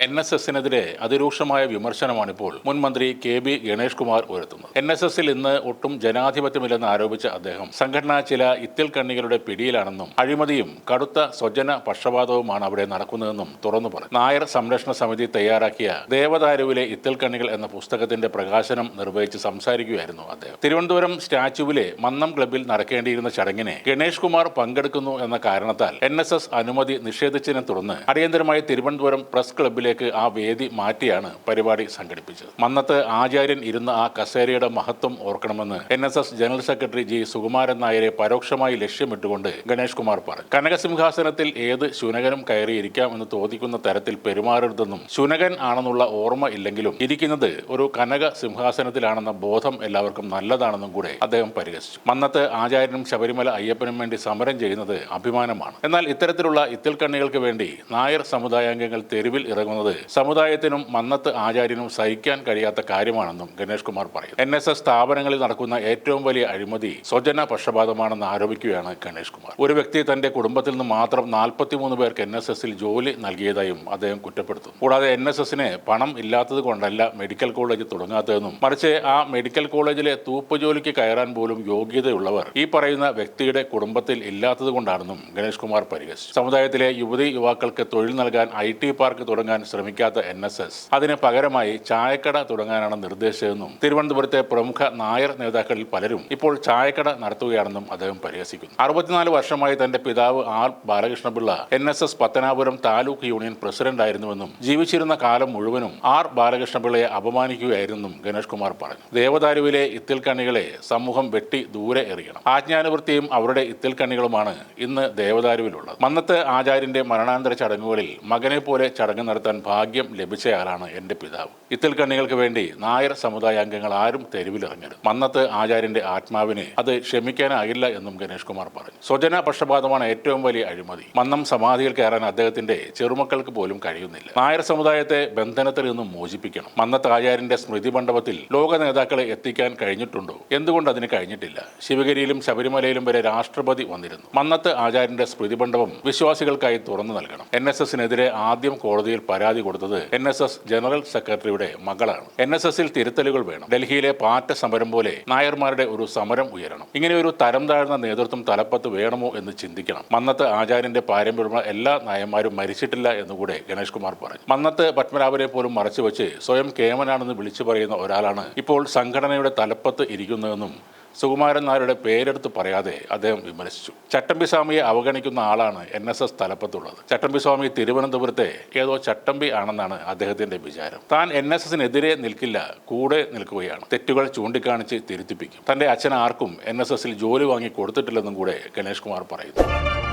NSSനെതിരെ അതിരൂക്ഷമായ വിമർശനമാണിപ്പോൾ മുൻ മന്ത്രി KB ഗണേഷ് കുമാർ ഉയർത്തുന്നത്. NSSൽ ഇന്ന് ഒട്ടും ജനാധിപത്യമില്ലെന്ന് ആരോപിച്ച അദ്ദേഹം സംഘടന ചില ഇത്തിൽ കണ്ണികളുടെ പിടിയിലാണെന്നും അഴിമതിയും കടുത്ത സ്വജന പക്ഷപാതവുമാണ് അവിടെ നടക്കുന്നതെന്നും തുറന്നു പറഞ്ഞു. നായർ സംരക്ഷണ സമിതി തയ്യാറാക്കിയ ദേവദാരുവിലെ ഇത്തിൽ കണ്ണികൾ എന്ന പുസ്തകത്തിന്റെ പ്രകാശനം നിർവഹിച്ച് സംസാരിക്കുകയായിരുന്നു അദ്ദേഹം. തിരുവനന്തപുരം സ്റ്റാച്യുവിലെ മന്നം ക്ലബ്ബിൽ നടക്കേണ്ടിയിരുന്ന ചടങ്ങിനെ ഗണേഷ് കുമാർ പങ്കെടുക്കുന്നു എന്ന കാരണത്താൽ NSS അനുമതി നിഷേധിച്ചതിനെ തുടർന്ന് അടിയന്തരമായി തിരുവനന്തപുരം പ്രസ് ക്ലബ്ബിലേക്ക് ആ വേദി മാറ്റിയാണ് പരിപാടി സംഘടിപ്പിച്ചത്. മന്നത്ത് ആചാര്യൻ ഇരുന്ന ആ കസേരയുടെ മഹത്വം ഓർക്കണമെന്ന് NSS general secretary G. Sukumaran നായരെ പരോക്ഷമായി ലക്ഷ്യമിട്ടുകൊണ്ട് ഗണേഷ് കുമാർ പറഞ്ഞു. കനകസിംഹാസനത്തിൽ ഏത് ശുനകനും കയറിയിരിക്കാം എന്ന് തോന്നിക്കുന്ന തരത്തിൽ പെരുമാറരുതെന്നും ശുനകൻ ആണെന്നുള്ള ഓർമ്മ ഇല്ലെങ്കിലും ഇരിക്കുന്നത് ഒരു കനക സിംഹാസനത്തിലാണെന്ന ബോധം എല്ലാവർക്കും നല്ലതാണെന്നും കൂടെ അദ്ദേഹം പരിഹസിച്ചു. മന്നത്ത് ആചാര്യനും ശബരിമല അയ്യപ്പനും വേണ്ടി സമരം ചെയ്യുന്നത് അഭിമാനമാണ്. എന്നാൽ ഇത്തരത്തിലുള്ള ഇത്തിൽ കണ്ണികൾക്ക് വേണ്ടി നായർ സമുദായാംഗങ്ങൾ തെരുവിൽ ഇറങ്ങുന്നത് സമുദായത്തിനും മന്നത്ത് ആചാര്യനും സഹിക്കാൻ കഴിയാത്ത കാര്യമാണെന്നും ഗണേഷ് കുമാർ പറയുന്നു. NSS സ്ഥാപനങ്ങളിൽ നടക്കുന്ന ഏറ്റവും വലിയ അഴിമതി സ്വജന പക്ഷപാതമാണെന്ന് ആരോപിക്കുകയാണ് ഗണേഷ് കുമാർ. ഒരു വ്യക്തി തന്റെ കുടുംബത്തിൽ നിന്ന് മാത്രം 43 പേർക്ക് NSSൽ ജോലി നൽകിയതായും അദ്ദേഹം കുറ്റപ്പെടുത്തുന്നു. കൂടാതെ NSSന് പണം ഇല്ലാത്തത് കൊണ്ടല്ല മെഡിക്കൽ കോളേജ് തുടങ്ങാത്തതെന്നും മറിച്ച് ആ മെഡിക്കൽ കോളേജിലെ തൂപ്പ് ജോലിക്ക് കയറാൻ പോലും യോഗ്യതയുള്ളവർ ഈ പറയുന്ന വ്യക്തിയുടെ കുടുംബത്തിൽ ഇല്ലാത്തത് കൊണ്ടാണെന്നും ഗണേഷ് കുമാർ പരിഹസിച്ചു. സമുദായത്തിലെ യുവതി യുവാക്കൾക്ക് തൊഴിൽ നൽകാൻ IT പാർക്ക് തുടങ്ങാൻ ശ്രമിക്കാത്ത NSS അതിന് പകരമായി ചായക്കട തുടങ്ങാനാണ് നിർദ്ദേശിച്ചതെന്നും തിരുവനന്തപുരത്തെ പ്രമുഖ നായർ നേതാക്കളിൽ പലരും ഇപ്പോൾ ചായക്കട നടത്തുകയാണെന്നും അദ്ദേഹം പരിഹസിക്കുന്നു. 64 വർഷമായി തന്റെ പിതാവ് R. Balakrishna Pillai NSS Pathanapuram taluk union president ആയിരുന്നുവെന്നും ജീവിച്ചിരുന്ന കാലം മുഴുവനും R. ബാലകൃഷ്ണപിള്ളയെ അപമാനിക്കുകയായിരുന്നെന്നും ഗണേഷ് കുമാർ പറഞ്ഞു. ദേവദാരുവിലെ ഇത്തിൽ കണ്ണികളെ സമൂഹം വെട്ടി ദൂരെ എറിയണം. ആജ്ഞാനുവൃത്തിയും അവരുടെ ഇത്തിൽ കണ്ണികളുമാണ് ഇന്ന് ദേവദാരുവിലുള്ളത്. മന്നത്ത് ആചാര്യന്റെ മരണാനന്തര ചടങ്ങുകളിൽ മകനെ പോലെ ചടങ്ങ് നടത്താൻ ഭാഗ്യം ലഭിച്ചയാളാണ് എന്റെ പിതാവ്. ഇത്തിൽ കണ്ണികൾക്ക് വേണ്ടി നായർ സമുദായാംഗങ്ങൾ ആരും തെരുവിലിറങ്ങരുത്. മന്നത്ത് ആചാര്യന്റെ ആത്മാവിന് അത് ക്ഷമിക്കാനാകില്ല എന്നും ഗണേഷ് കുമാർ പറഞ്ഞു. സ്വജന പക്ഷപാതമാണ് ഏറ്റവും വലിയ അഴിമതി. മന്നം സമാധിയിൽ കയറാൻ അദ്ദേഹത്തിന്റെ ചെറുമക്കൾക്ക് പോലും കഴിയുന്നില്ല. നായർ സമുദായത്തെ ബന്ധനത്തിൽ നിന്നും മോചിപ്പിക്കണം. മന്നത്ത് ആചാര്യന്റെ സ്മൃതി മണ്ഡപത്തിൽ ലോക നേതാക്കളെ എത്തിക്കാൻ കഴിഞ്ഞിട്ടുണ്ടോ? എന്തുകൊണ്ട് അതിന് കഴിഞ്ഞിട്ടില്ല? ശിവഗിരിയിലും ശബരിമലയിലും വരെ രാഷ്ട്രപതി വന്നിരുന്നു. മന്നത്ത് ആചാര്യന്റെ സ്മൃതി മണ്ഡപം വിശ്വാസികൾക്കായി തുറന്നു നൽകണം. NSSനെതിരെ ആദ്യം കോടതിയിൽ പരാതി കൊടുത്തത് NSS ജനറൽ സെക്രട്ടറിയുടെ മകളാണ്. NSSൽ തിരുത്തലുകൾ വേണം. ഡൽഹിയിലെ പാറ്റ സമരം പോലെ നായർമാരുടെ ഒരു സമരം ഉയരണം. ഇങ്ങനെ ഒരു തരം താഴ്ന്ന നേതൃത്വം തലപ്പത്ത് വേണമോ എന്ന് ചിന്തിക്കണം. മന്നത്ത് ആചാര്യന്റെ പാരമ്പര്യമുള്ള എല്ലാ നായന്മാരും മരിച്ചിട്ടില്ല എന്നുകൂടെ ഗണേഷ് കുമാർ പറഞ്ഞു. മന്നത്ത് പത്മനാഭനെ പോലും മറച്ചുവെച്ച് സ്വയം കേമനാണെന്ന് വിളിച്ചു പറയുന്ന ഒരാളാണ് ഇപ്പോൾ സംഘടനയുടെ തലപ്പത്ത് ഇരിക്കുന്നതെന്നും സുകുമാരൻ നായരുടെ പേരെടുത്ത് പറയാതെ അദ്ദേഹം വിമർശിച്ചു. ചട്ടമ്പിസ്വാമിയെ അവഗണിക്കുന്ന ആളാണ് NSS തലപ്പത്തുള്ളത്. ചട്ടമ്പിസ്വാമി തിരുവനന്തപുരത്തെ ഏതോ ചട്ടമ്പി ആണെന്നാണ് അദ്ദേഹത്തിന്റെ വിചാരം. താൻ NSSനെതിരെ നിൽക്കില്ല, കൂടെ നിൽക്കുകയാണ്. തെറ്റുകൾ ചൂണ്ടിക്കാണിച്ച് തിരുത്തിപ്പിക്കും. തന്റെ അച്ഛൻ ആർക്കും NSSൽ ജോലി വാങ്ങി കൊടുത്തിട്ടില്ലെന്നും കൂടെ ഗണേഷ് കുമാർ പറയുന്നു.